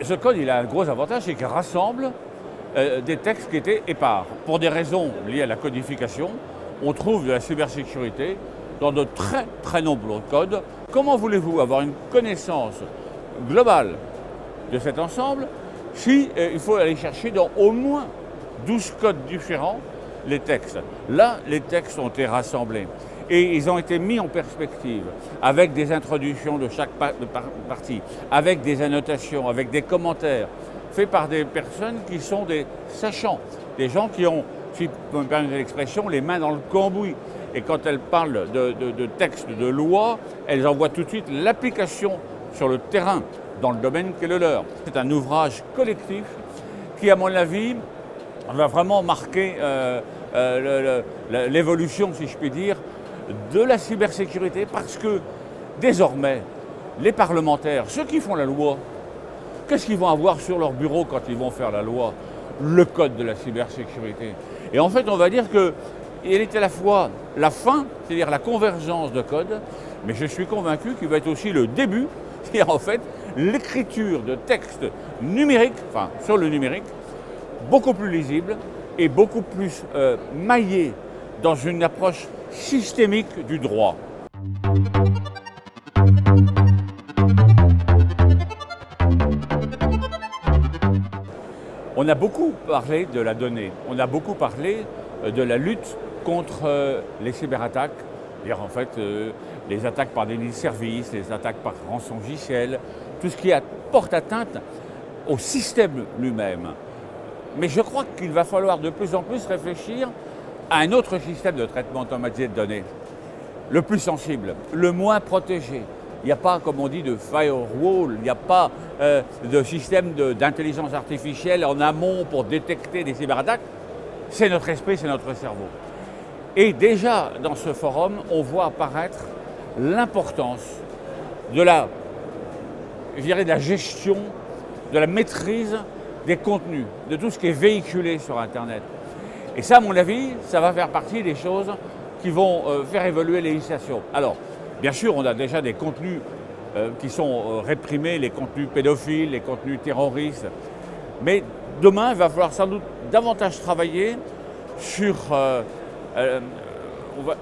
Ce code, il a un gros avantage, c'est qu'il rassemble des textes qui étaient épars. Pour des raisons liées à la codification, on trouve de la cybersécurité dans de très nombreux codes. Comment voulez-vous avoir une connaissance globale de cet ensemble si il faut aller chercher dans au moins 12 codes différents les textes? Là, les textes ont été rassemblés et ils ont été mis en perspective avec des introductions de chaque partie, avec des annotations, avec des commentaires faits par des personnes qui sont des sachants, des gens qui ont, si vous me permettez l'expression, les mains dans le cambouis. Et quand elles parlent de textes, de lois, elles en voient tout de suite l'application sur le terrain, dans le domaine qui est le leur. C'est un ouvrage collectif qui, à mon avis, va vraiment marquer l'évolution, si je puis dire, de la cybersécurité, parce que désormais, les parlementaires, ceux qui font la loi, qu'est-ce qu'ils vont avoir sur leur bureau quand ils vont faire la loi? Le code de la cybersécurité. Et en fait, on va dire qu'il est à la fois la fin, c'est-à-dire la convergence de codes, mais je suis convaincu qu'il va être aussi le début, c'est-à-dire en fait l'écriture de textes numériques, enfin sur le numérique, beaucoup plus lisible et beaucoup plus maillé dans une approche systémique du droit. On a beaucoup parlé de la donnée, on a beaucoup parlé de la lutte contre les cyberattaques, c'est-à-dire en fait les attaques par déni de service, les attaques par rançongiciel, tout ce qui porte atteinte au système lui-même. Mais je crois qu'il va falloir de plus en plus réfléchir à un autre système de traitement automatisé de données, le plus sensible, le moins protégé. Il n'y a pas, comme on dit, de firewall, il n'y a pas de système d'intelligence artificielle en amont pour détecter des cyberattaques. C'est notre esprit, c'est notre cerveau. Et déjà, dans ce forum, on voit apparaître l'importance de de la gestion, de la maîtrise des contenus, de tout ce qui est véhiculé sur Internet. Et ça, à mon avis, ça va faire partie des choses qui vont faire évoluer les législations. Alors, bien sûr, on a déjà des contenus qui sont réprimés, les contenus pédophiles, les contenus terroristes. Mais demain, il va falloir sans doute davantage travailler sur,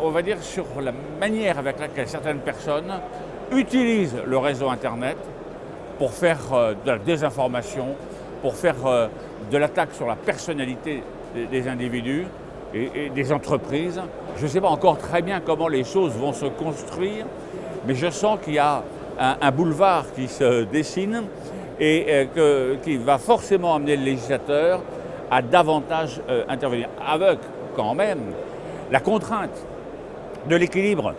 on va dire, sur la manière avec laquelle certaines personnes utilisent le réseau Internet pour faire de la désinformation, pour faire de l'attaque sur la personnalité des individus et des entreprises. Je ne sais pas encore très bien comment les choses vont se construire, mais je sens qu'il y a un boulevard qui se dessine et qui va forcément amener le législateur à davantage intervenir, avec quand même la contrainte de l'équilibre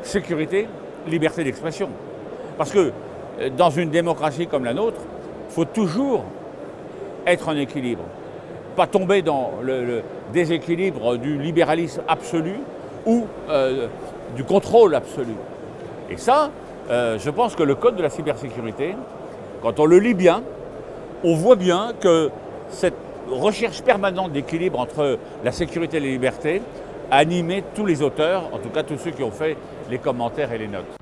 sécurité, liberté d'expression. Parce que dans une démocratie comme la nôtre, il faut toujours être en équilibre, pas tomber dans le déséquilibre du libéralisme absolu ou du contrôle absolu. Et ça, je pense que le code de la cybersécurité, quand on le lit bien, on voit bien que cette recherche permanente d'équilibre entre la sécurité et la liberté a animé tous les auteurs, en tout cas tous ceux qui ont fait les commentaires et les notes.